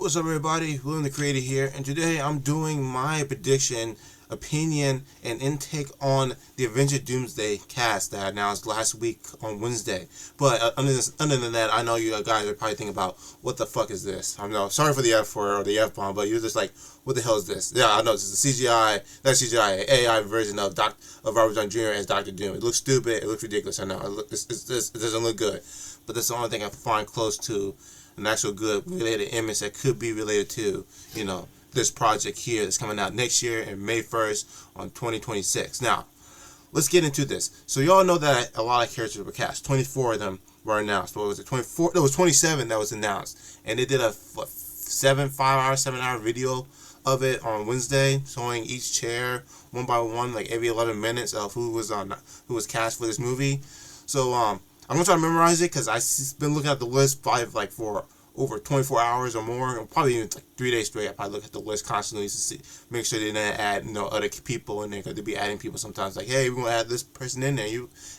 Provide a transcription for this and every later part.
What's up, everybody? William the Creator here, and today I'm doing my prediction, opinion, and intake on the Avengers Doomsday Cast that I announced last week on Wednesday. But other than that, I know you guys are probably thinking about what the fuck is this? I'm sorry for the F word or the F bomb, but you're just like, what the hell is this? Yeah, I know this is a CGI, not CGI, AI version of Robert Downey Jr. as Dr. Doom. It looks stupid. It looks ridiculous. I know. It doesn't look good, but that's the only thing I find close to an actual good related image that could be related to, this project here that's coming out next year in May 1st on 2026. Now, let's get into this. So you all know that a lot of characters were cast. 24 of them were announced. What was it? 24? There was 27 that was announced. And they did a 7-hour video of it on Wednesday, showing each chair one by one, like every 11 minutes of who was cast for this movie. So I'm gonna try to memorize it because I've been looking at the list probably for over 24 hours or more, probably even like 3 days straight. I probably look at the list constantly to make sure they didn't add other people in there, because they be adding people sometimes. Like, hey, we're gonna add this person in there.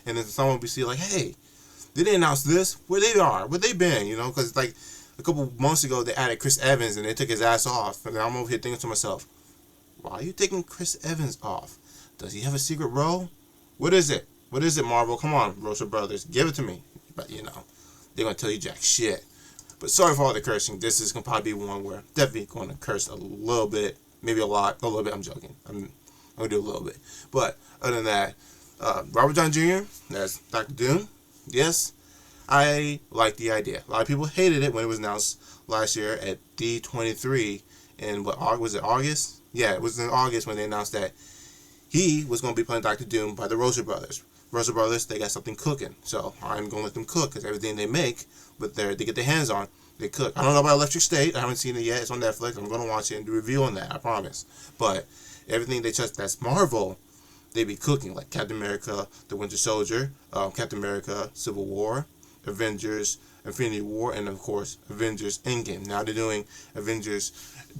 And then someone will be see like, hey, they didn't announce this. Where they been? Because like a couple months ago they added Chris Evans and they took his ass off. And I'm over here thinking to myself, why are you taking Chris Evans off? Does he have a secret role? What is it? What is it, Marvel? Come on, Russo Brothers, give it to me. But they're gonna tell you jack shit. But sorry for all the cursing. This is gonna probably be one where I'm definitely gonna curse a little bit, maybe a little bit. I'm joking. I'm gonna do a little bit. But other than that, Robert Downey Jr. as Dr. Doom. Yes, I like the idea. A lot of people hated it when it was announced last year at D23 in was it August? Yeah, it was in August when they announced that he was going to be playing Dr. Doom by the Russo Brothers. Russo Brothers, they got something cooking, so I'm going to let them cook, because everything they make, they get their hands on, they cook. I don't know about Electric State. I haven't seen it yet. It's on Netflix. I'm going to watch it and do a review on that, I promise. But everything they touch that's Marvel, they be cooking, like Captain America, The Winter Soldier, Captain America, Civil War, Avengers, Infinity War, and of course, Avengers Endgame. Now they're doing Avengers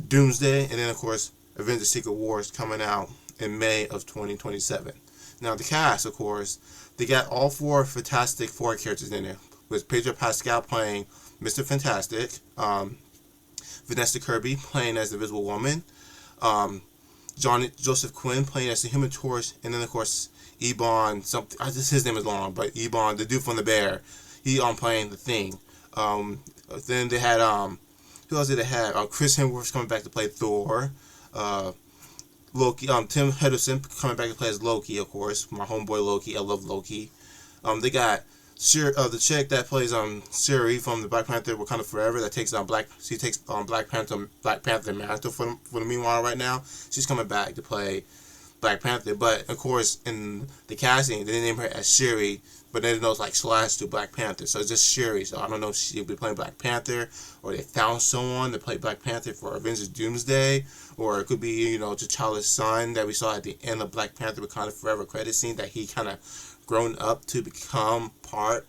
Doomsday, and then of course, Avengers Secret Wars coming out in May of 2027. Now the cast, of course, they got all four Fantastic Four characters in there, with Pedro Pascal playing Mr. Fantastic, Vanessa Kirby playing as the Invisible Woman, Joseph Quinn playing as the Human Torch, and then of course Ebon, his name is long, but Ebon, the dude from the Bear, he playing the Thing. Then they had who else did they have? Chris Hemsworth's coming back to play Thor. Loki, Tim Hiddleston coming back to play as Loki, of course. My homeboy Loki. I love Loki. They got the chick that plays Shuri from the Black Panther Wakanda Forever, that takes Black Panther mantle for the meanwhile right now. She's coming back to play Black Panther, but of course in the casting they name her as Shuri, but then it's like slash to Black Panther, so it's just Shuri. So I don't know if she'll be playing Black Panther, or they found someone to play Black Panther for Avengers Doomsday, or it could be T'Challa's son that we saw at the end of Black Panther Wakanda Forever credit scene, that he kind of grown up to become part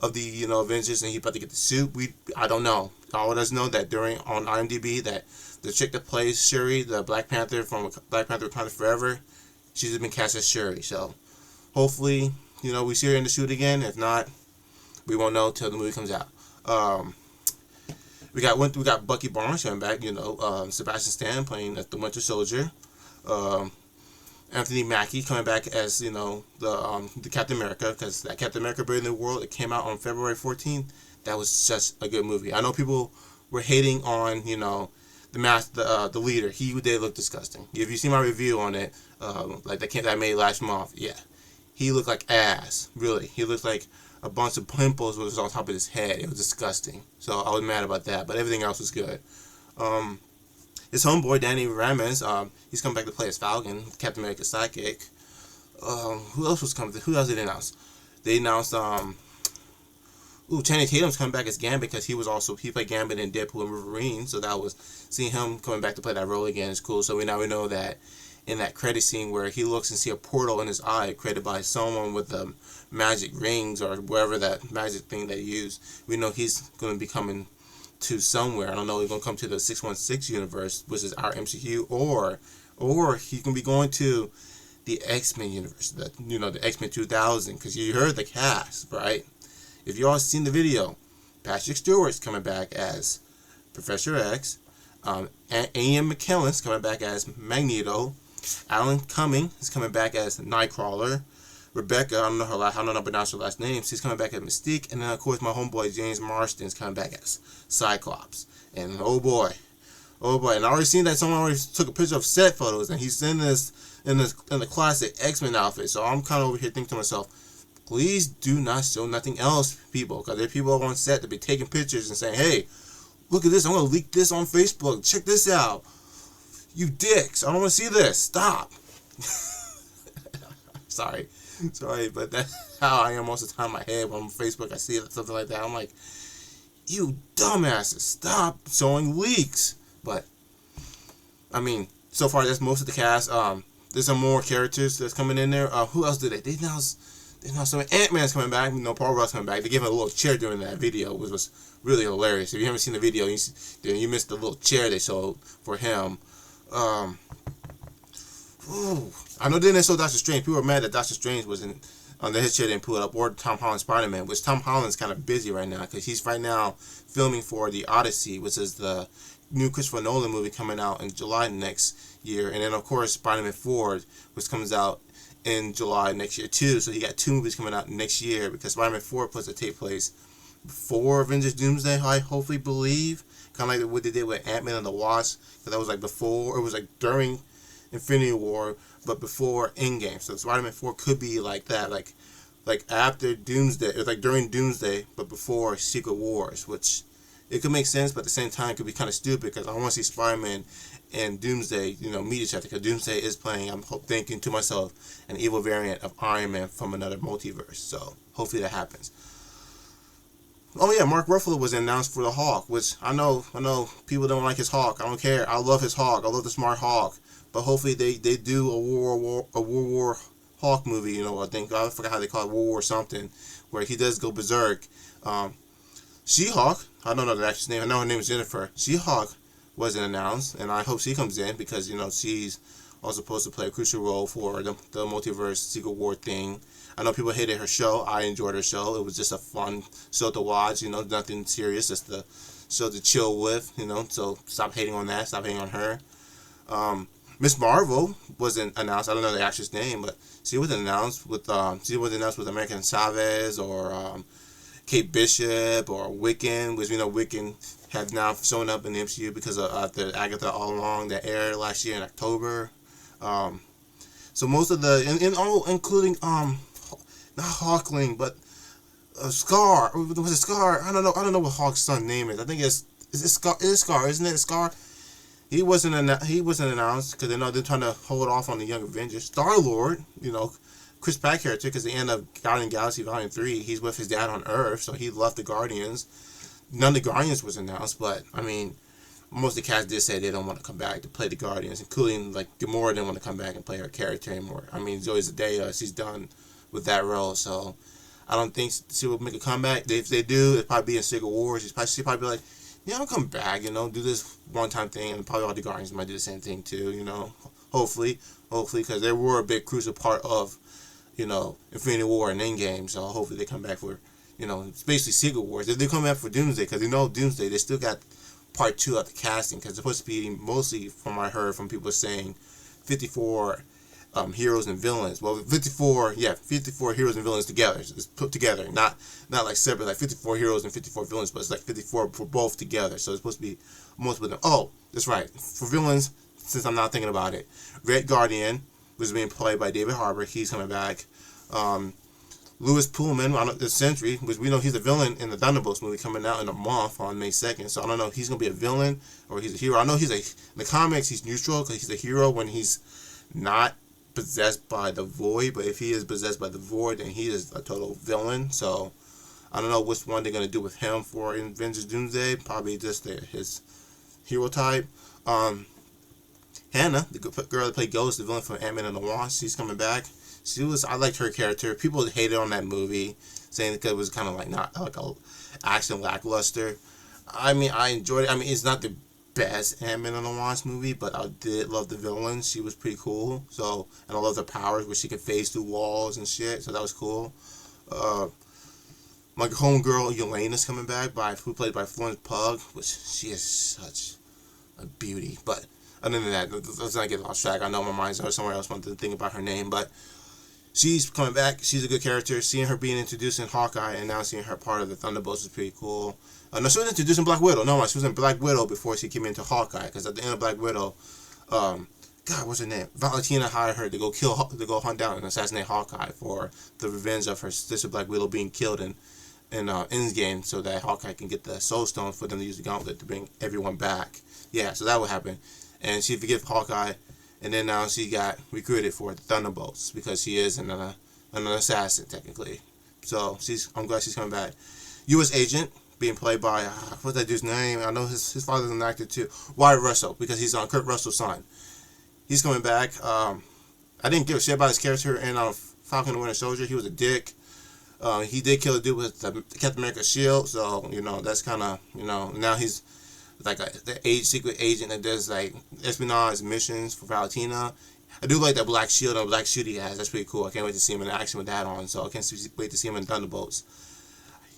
of the Avengers, and he about to get the suit. I don't know. All of us know that on IMDb that the chick that plays Shuri, the Black Panther from Black Panther Wakanda Forever, she's been cast as Shuri. So hopefully, we see her in the suit again. If not, we won't know till the movie comes out. We got Bucky Barnes coming back. Sebastian Stan playing as the Winter Soldier. Anthony Mackie coming back as the Captain America, because that Captain America Brave New World, it came out on February 14th. That was such a good movie. I know people were hating on the leader. He did look disgusting. If you see my review on it, like that I made last month, yeah, he looked like ass. Really, he looked like a bunch of pimples was on top of his head. It was disgusting. So I was mad about that, but everything else was good. His homeboy Danny Ramos, he's coming back to play as Falcon, Captain America's sidekick. Who else was coming? Who else did they announce? They announced Channing Tatum's coming back as Gambit, because he played Gambit in Deadpool and Wolverine, so that was seeing him coming back to play that role again is cool. So we know that in that credit scene where he looks and see a portal in his eye created by someone with the magic rings or whatever that magic thing they use, we know he's going to be coming to somewhere. I don't know, he's going to come to the 616 universe, which is our MCU, or he can be going to the X-Men universe, the X-Men 2000, because you heard the cast, right? If you all seen the video, Patrick Stewart's coming back as Professor X. Ian McKellen's coming back as Magneto. Alan Cumming is coming back as Nightcrawler. Rebecca, I don't know how to pronounce her last name. She's coming back as Mystique, and then of course my homeboy James Marsden's coming back as Cyclops. And oh boy, and I already seen that someone already took a picture of set photos, and he's in the classic X-Men outfit. So I'm kind of over here thinking to myself, please do not show nothing else, people, because there are people on set that be taking pictures and saying, hey, look at this, I'm gonna leak this on Facebook. Check this out, you dicks! I don't want to see this. Stop. Sorry, but that's how I am most of the time in my head when I'm on Facebook. I see something like that. I'm like, you dumbasses, stop showing leaks. But I mean, so far that's most of the cast. There's some more characters that's coming in there. Who else did they? They announced some Ant-Man's coming back. Paul Rudd's coming back. They gave him a little chair during that video, which was really hilarious. If you haven't seen the video, you missed the little chair they showed for him. I know they didn't show Doctor Strange. People were mad that Doctor Strange wasn't on his chair, didn't pull it up, or Tom Holland's Spider-Man, which Tom Holland's kind of busy right now because he's right now filming for The Odyssey, which is the new Christopher Nolan movie coming out in July next year, and then of course Spider-Man 4, which comes out in July next year too. So he got 2 movies coming out next year because Spider-Man 4 plus to take place before Avengers Doomsday, I hopefully believe, kind of like what they did with Ant-Man and the Wasp, because that was like before, it was like during Infinity War, but before Endgame. So Spider-Man 4 could be like that, like after Doomsday, or like during Doomsday, but before Secret Wars, which it could make sense, but at the same time it could be kind of stupid because I want to see Spider-Man and Doomsday, meet each other, because Doomsday is playing, I'm thinking to myself, an evil variant of Iron Man from another multiverse. So hopefully that happens. Oh yeah, Mark Ruffalo was announced for the Hulk, which I know people don't like his Hulk. I don't care. I love his Hulk. I love the smart Hulk. But hopefully they do a World War Hulk movie. I forgot how they call it, World War something, where he does go berserk. She-Hulk, I don't know the actress name. I know her name is Jennifer. She-Hulk wasn't announced, and I hope she comes in because she's also supposed to play a crucial role for the multiverse Secret War thing. I know people hated her show. I enjoyed her show. It was just a fun show to watch. Nothing serious, just a show to chill with. So stop hating on that. Stop hating on her. Miss Marvel wasn't announced. I don't know the actress name, but she wasn't announced with American Chavez or Kate Bishop or Wiccan, which Wiccan have now shown up in the MCU because of the Agatha All Along that aired last year in October. So most of including not Hawkling, but Scar. Was it Scar? I don't know what Hawk's son's name is. I think is it Scar? It is Scar, isn't it? Scar. He wasn't announced because they're trying to hold off on the Young Avengers. Star-Lord, Chris Pratt character, because the end of Guardians of the Galaxy Volume 3, he's with his dad on Earth, so he left the Guardians. None of the Guardians was announced, but I mean, most of the cast did say they don't want to come back to play the Guardians, including like Gamora didn't want to come back and play her character anymore. I mean, Zoe Zendaya, she's done with that role, so I don't think she will make a comeback. If they do, it'll probably be in Secret Wars. She'll probably be like, yeah, I'll come back, do this one-time thing, and probably all the Guardians might do the same thing too, hopefully, because they were a big crucial part of, Infinity War and Endgame, so hopefully they come back for, it's basically Secret Wars. If they come back for Doomsday, because Doomsday, they still got part 2 of the casting, because it's supposed to be mostly, from what I heard from people saying, 54 heroes and villains. Well, 54 heroes and villains together. It's put together, not like separate, like 54 heroes and 54 villains, but it's like 54 for both together. So it's supposed to be most of them. Oh, that's right. For villains, since I'm not thinking about it, Red Guardian was being played by David Harbour. He's coming back. Louis Pullman, the Sentry, which we know he's a villain in the Thunderbolts movie coming out in a month on May 2nd. So I don't know if he's going to be a villain or he's a hero. I know in the comics he's neutral because he's a hero when he's not possessed by the Void, but if he is possessed by the Void, then he is a total villain. So I don't know which one they're going to do with him for Avengers Doomsday. Probably just his hero type. Hannah, the girl that played Ghost, the villain from Ant-Man and the Wasp, she's coming back. I liked her character. People hated on that movie, saying because it was kind of like not like a action lackluster. I mean, I enjoyed it. I mean, it's not the best Ant-Man and the Wasp movie, but I did love the villain. She was pretty cool. So, and I love the powers where she could phase through walls and shit. So that was cool. My homegirl Yelena's coming back who played by Florence Pugh, which she is such a beauty. But other than that, let's not get lost track. I know my mind's somewhere else. Want to think about her name, but she's coming back. She's a good character. Seeing her being introduced in Hawkeye and now seeing her part of the Thunderbolts is pretty cool. No, she was introduced in Black Widow. No, she was in Black Widow before she came into Hawkeye. Because at the end of Black Widow, God, what's her name? Valentina hired her to go hunt down and assassinate Hawkeye for the revenge of her sister Black Widow being killed in Endgame, so that Hawkeye can get the Soul Stone for them to use the gauntlet to bring everyone back. Yeah, so that would happen. And she forgave Hawkeye, and then now she got recruited for the Thunderbolts because she is an assassin technically. So I'm glad she's coming back. U.S. Agent being played by what's that dude's name? I know his father's an actor too. Wyatt Russell, because he's on Kurt Russell's son. He's coming back. I didn't give a shit about his character in Falcon and Winter Soldier. He was a dick. He did kill a dude with the Captain America shield, so that's kind of now he's like the secret agent that does like espionage missions for Valentina. I do like that black shield and black suit he has. That's pretty cool. I can't wait to see him in action with that on. So I can't wait to see him in Thunderbolts.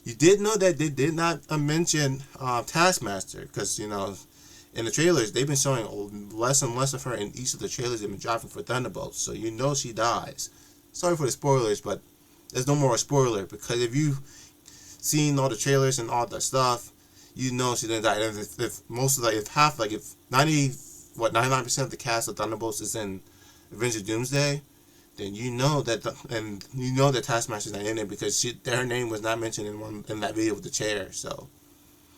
You did know that they did not mention Taskmaster because in the trailers they've been showing less and less of her in each of the trailers they've been dropping for Thunderbolts. So she dies. Sorry for the spoilers, but there's no more spoiler because if you've seen all the trailers and all that stuff, she's gonna die. And if 99% of the cast of Thunderbolts is in Avengers Doomsday, then that Taskmaster's not in it because her name was not mentioned in that video with the chair. So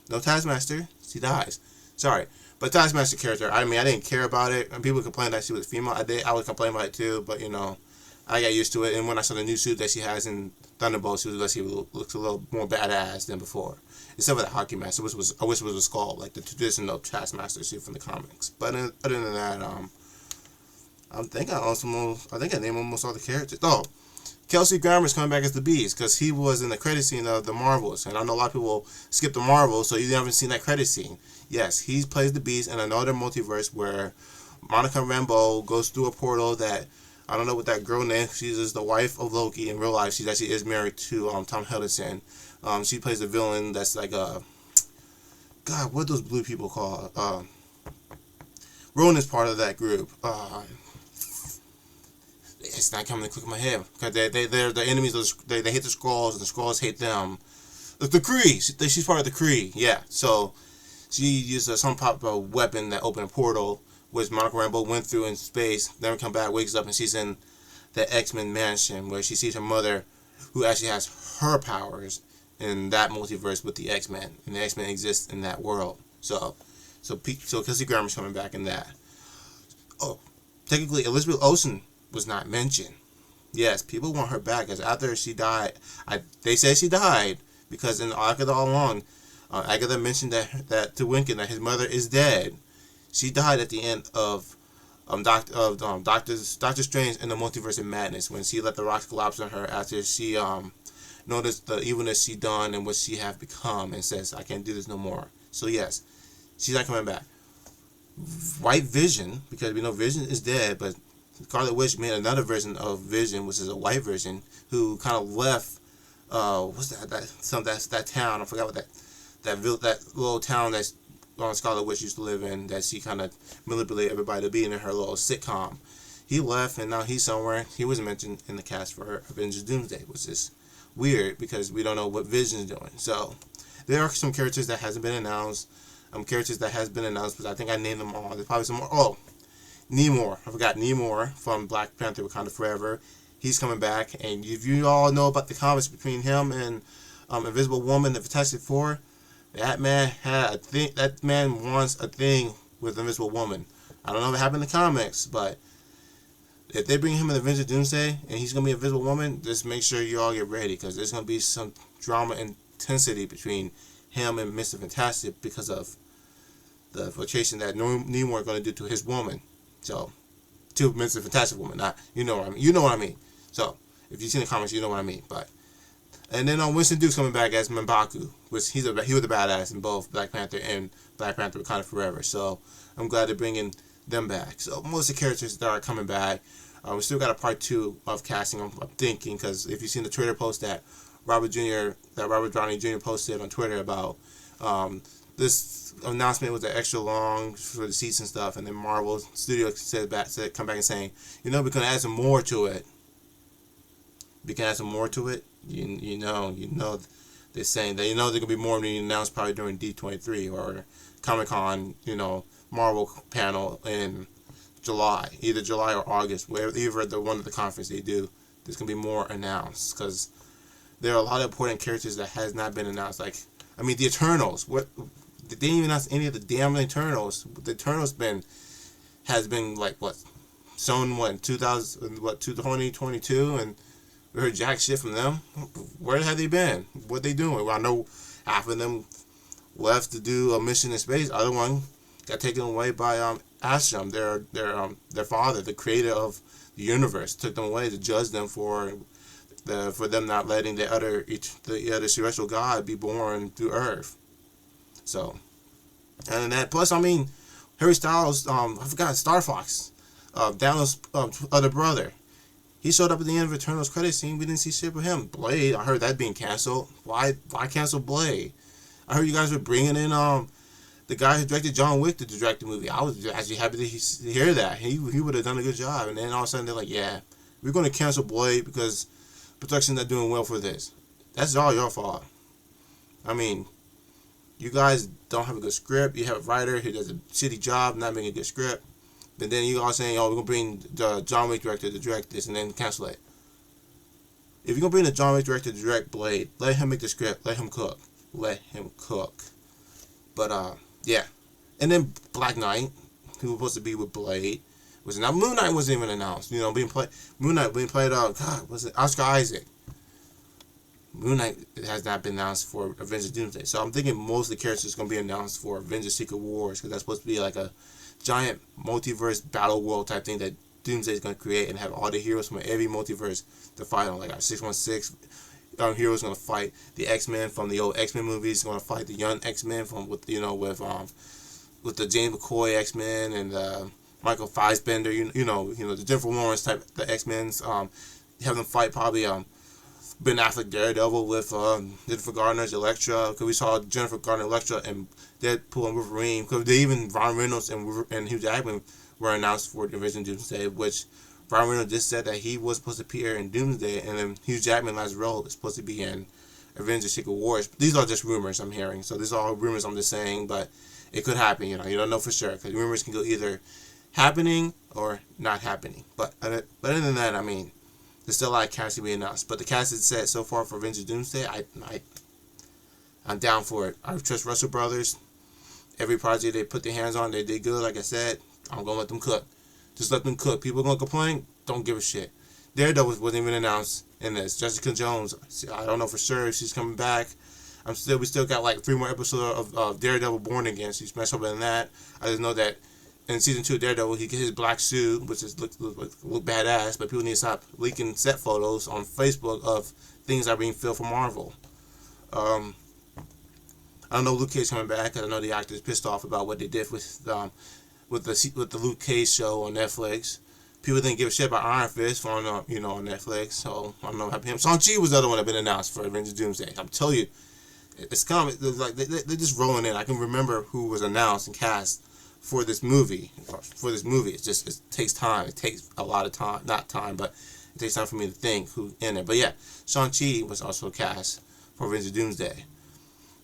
no Taskmaster, she dies. Sorry, but Taskmaster character. I didn't care about it, and people complained that she was female. I would complain about it too, but I got used to it. And when I saw the new suit that she has in Thunderbolts, she looks a little more badass than before. Except for the hockey mask, I wish it was a skull, like the traditional Taskmaster suit from the comics. But other than that, I think I named almost all the characters. Oh, Kelsey Grammer's coming back as the Beast because he was in the credit scene of the Marvels, and I know a lot of people skip the Marvels, so you haven't seen that credit scene. Yes, he plays the Beast in another multiverse where Monica Rambeau goes through a portal that I don't know what that girl name. She's just the wife of Loki in real life. She actually is married to Tom Hiddleston. She plays a villain that's like God, what are those blue people called? Rowan is part of that group. It's not coming to quick in my head because they're the enemies. They hate the Skrulls and the Skrulls hate them. The Kree. She's part of the Kree. Yeah. So she used some type of weapon that opened a portal, which Monica Rambeau went through in space. Never come back. Wakes up and she's in the X-Men mansion where she sees her mother, who actually has her powers in that multiverse with the X-Men, and the X-Men exist in that world. So Kelsey Grammer's coming back in that. Oh, technically Elizabeth Olsen was not mentioned. Yes, people want her back because after she died, they say she died because in Agatha All Along, Agatha mentioned that to Wiccan that his mother is dead. She died at the end of Doctor Strange in the Multiverse of Madness when she let the rocks collapse on her after she noticed the evilness she done and what she have become and says, I can't do this no more. So yes, she's not coming back. White Vision, because we know Vision is dead, but Scarlet Witch made another version of Vision, which is a white version, who kind of left that town. I forgot what that little town that Scarlet Witch used to live in, that she kind of manipulated everybody to be in her little sitcom. He left and now he's somewhere. He wasn't mentioned in the cast for Avengers Doomsday, which is weird because we don't know what Vision's doing. So there are some characters that hasn't been announced. Characters that has been announced, but I think I named them all. There's probably some more. Oh, Namor. I forgot Namor from Black Panther Wakanda Forever. He's coming back, and if you all know about the comics between him and Invisible Woman, the Fantastic Four, that man had a thing. That man wants a thing with Invisible Woman. I don't know if it happened in the comics, but if they bring him in Avengers Doomsday and he's gonna be Invisible Woman, just make sure you all get ready because there's gonna be some drama intensity between him and Mr. Fantastic because of the infiltration that Namor is going to do to his woman. So, to Mr. Fantastic Woman, not you know what I mean. You know what I mean. So, if you've seen the comics, you know what I mean. And then Winston Duke's coming back as M'Baku, which he was a badass in both Black Panther and Black Panther Wakanda Forever. So, I'm glad they're bringing them back. So, most of the characters that are coming back, we still got a part 2 of casting. I'm thinking because if you've seen the Twitter post that Robert Downey Jr. posted on Twitter about this announcement was extra long for the seats and stuff, and then Marvel Studios come back and saying, we're gonna add some more to it. We can add some more to it. You know, they're saying that there could be more being announced probably during D23 or Comic-Con, Marvel panel in July, either July or August, either the one of the conference they do. There's gonna be more announced because there are a lot of important characters that has not been announced. Like, the Eternals. What they didn't even announce any of the damn Eternals. The Eternals has been shown 2022, and we heard jack shit from them. Where have they been? What they doing? Well, I know half of them left to do a mission in space. The other one got taken away by Ashram, their father, the creator of the universe, took them away to judge them for them not letting the other celestial god be born through Earth. So, and that plus, Harry Styles, I forgot Star Fox, Daniel's other brother. He showed up at the end of Eternals credit scene. We didn't see shit with him. Blade, I heard that being canceled. Why cancel Blade? I heard you guys were bringing in the guy who directed John Wick to direct the movie. I was actually happy to hear that. He would have done a good job. And then all of a sudden they're like, yeah, we're going to cancel Blade because production's not doing well for this. That's all your fault. You guys don't have a good script. You have a writer who does a shitty job, not making a good script. But then you all saying, we're going to bring the John Wick director to direct this and then cancel it. If you're going to bring the John Wick director to direct Blade, let him make the script. Let him cook. But, yeah. And then Black Knight, who was supposed to be with Blade, was now Moon Knight wasn't even announced. Moon Knight being played, was it Oscar Isaac? Moon Knight has not been announced for Avengers Doomsday. So I'm thinking most of the characters are going to be announced for Avengers Secret Wars, because that's supposed to be like a giant multiverse battle world type thing that Doomsday is going to create and have all the heroes from every multiverse to fight on. Like our 616 heroes going to fight the X-Men from the old X-Men movies, going to fight the young X-Men with the James McCoy X-Men and Michael Fassbender, the Jennifer Lawrence type, the X-Men's. Have them fight probably Ben Affleck Daredevil with Jennifer Garner's Elektra, because we saw Jennifer Garner Elektra and Deadpool and Wolverine, because even Ryan Reynolds and Hugh Jackman were announced for Avengers Doomsday, which Ryan Reynolds just said that he was supposed to appear in Doomsday, and then Hugh Jackman last role is supposed to be in Avengers Secret Wars. These are just rumors I'm hearing, so these are all rumors I'm just saying, but it could happen, you don't know for sure, because rumors can go either happening or not happening. But other than that, there's still a lot of cast to be announced. But the cast is set so far for Avengers Doomsday. I'm down for it. I trust Russell Brothers. Every project they put their hands on, they did good. Like I said, I'm going to let them cook. Just let them cook. People are going to complain. Don't give a shit. Daredevil wasn't even announced in this. Jessica Jones, I don't know for sure if she's coming back. We still got 3 more episodes of Daredevil Born Again. She's messed up in that. I just know that in season 2 of Daredevil, he gets his black suit, which look badass, but people need to stop leaking set photos on Facebook of things that are being filmed for Marvel. I don't know Luke Cage coming back. I know the actors pissed off about what they did with the Luke Cage show on Netflix. People didn't give a shit about Iron Fist on Netflix, so I don't know what happened to him. Shang-Chi was the other one that had been announced for Avengers Doomsday. I'm telling you, it's coming. They're just rolling in. I can remember who was announced and cast for this movie. It takes time. It takes a lot of time. Not time, but it takes time for me to think who's in it. But yeah, Shang-Chi was also cast for Avengers Doomsday.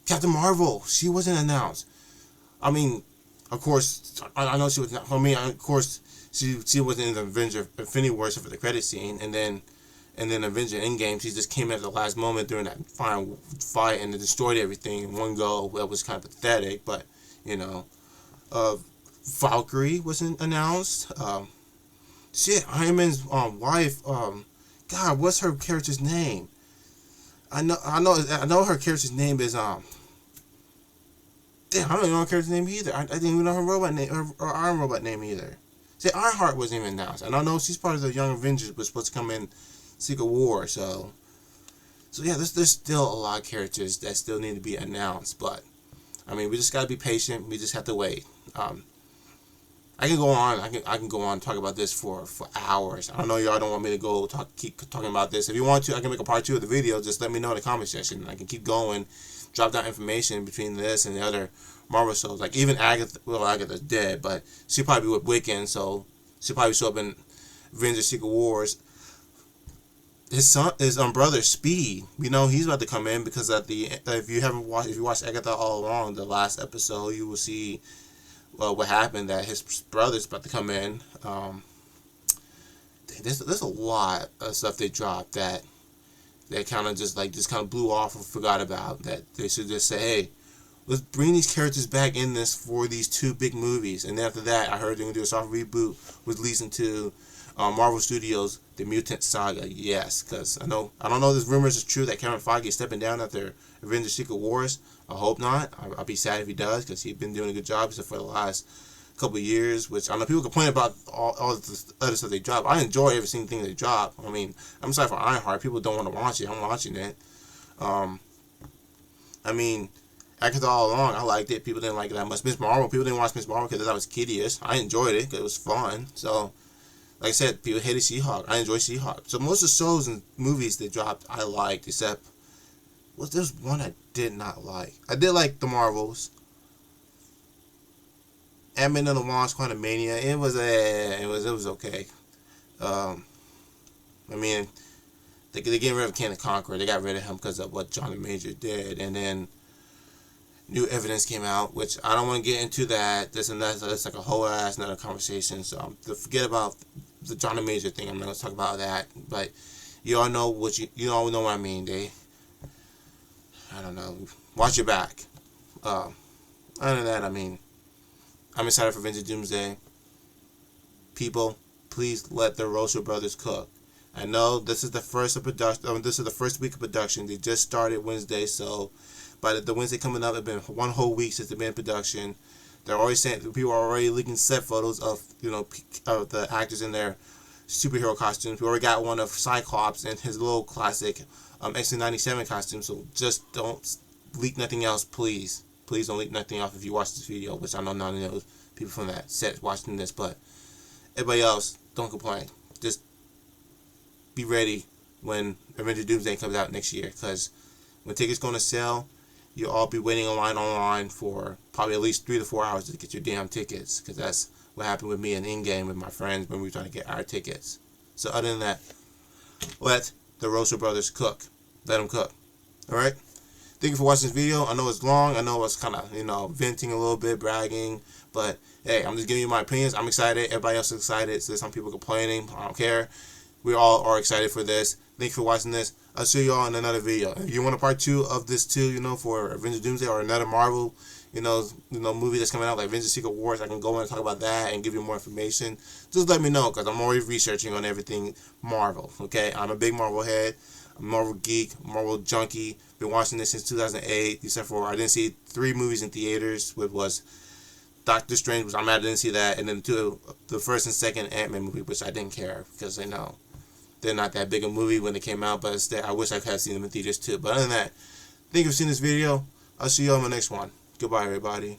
Captain Marvel, she wasn't announced. Of course, I know she was not. Of course, she wasn't in the Avenger Infinity War for the credit scene, and then Avenger Endgame, she just came at the last moment during that final fight and destroyed everything in one go. That was kind of pathetic, but Valkyrie wasn't announced. Iron Man's wife. God, what's her character's name? I know her character's name is Damn, I don't even know her character's name either. I didn't even know her robot name or Iron Robot name either. See, Ironheart wasn't even announced. And I know she's part of the Young Avengers, but supposed to come in Secret War. So yeah, there's still a lot of characters that still need to be announced. But we just gotta be patient. We just have to wait. I can go on. I can go on and talk about this for hours. I don't know, y'all don't want me to keep talking about this. If you want to, I can make a part 2 of the video. Just let me know in the comment section. I can keep going, drop down information between this and the other Marvel shows. Like even Agatha, well, Agatha's dead, but she'll probably be with Wiccan, so she'll probably show up in Avengers Secret Wars. His brother Speed, he's about to come in because if you watched Agatha all along, the last episode, you will see what happened, that his brother's about to come in. There's a lot of stuff they dropped that kind of just kind of blew off and forgot about, that they should just say, hey, let's bring these characters back in this for these two big movies. And then after that, I heard they're going to do a soft reboot with leasing to Marvel Studios, The Mutant Saga. Yes, because I don't know if this rumors is true that Kevin Feige is stepping down after Avengers Secret Wars. I hope not. I'll be sad if he does, because he's been doing a good job for the last couple of years, which I know people complain about all the other stuff they drop. I enjoy every single thing they drop. I mean, I'm sorry for Ironheart. People don't want to watch it. I'm watching it. I mean, Agatha all along, I liked it. People didn't like it that much. Miss Marvel, people didn't watch Miss Marvel because that was kiddie-ish. I enjoyed it because it was fun. So, like I said, people hated She-Hulk. I enjoy She-Hulk. So most of the shows and movies they dropped, I liked, except there's one I did not like. I did like the Marvels. Ant-Man and the Wasp: Quantumania. It was okay. I mean, they're getting rid of King the Conqueror. They got rid of him because of what Johnny Major did, and then new evidence came out, which I don't want to get into that. That's like a whole ass another conversation. So forget about the Johnny Major thing. I'm not gonna talk about that. But you all know you all know what I mean. I don't know. Watch your back. Other than that, I mean, I'm excited for Avengers Doomsday. People, please let the Russo brothers cook. I know this is the first of production. This is the first week of production. They just started Wednesday, so by the Wednesday coming up, it's been one whole week since they've been in production. They're already saying people are already leaking set photos of of the actors in their superhero costumes. We already got one of Cyclops in his little classic X-97 costume. So just don't leak nothing else, please. Please don't leak nothing off if you watch this video, which I know none of those people from that set watching this, but everybody else, don't complain. Just be ready when Avengers Doomsday comes out next year, because when tickets going to sell, you'll all be waiting online for probably at least 3 to 4 hours to get your damn tickets, because that's what happened with me in in-game with my friends when we were trying to get our tickets. So other than that, let the Russo brothers cook. Let them cook. Alright? Thank you for watching this video. I know it's long. I know it's kind of, venting a little bit, bragging. But, hey, I'm just giving you my opinions. I'm excited. Everybody else is excited. So there's some people complaining. I don't care. We all are excited for this. Thank you for watching this. I'll see you all in another video. If you want a part 2 of this too, for Avengers Doomsday or another Marvel, movie that's coming out like Avengers Secret Wars, I can go in and talk about that and give you more information. Just let me know, because I'm already researching on everything Marvel. Okay? I'm a big Marvel head. I'm a Marvel geek, Marvel junkie. Been watching this since 2008, except for I didn't see 3 movies in theaters, which was Doctor Strange, which I'm mad I didn't see that, and then the first and second Ant-Man movie, which I didn't care, because they're not that big a movie when they came out, but I wish I could have seen them in theaters too. But other than that, thank you for seeing this video. I'll see you on my next one. Goodbye, everybody.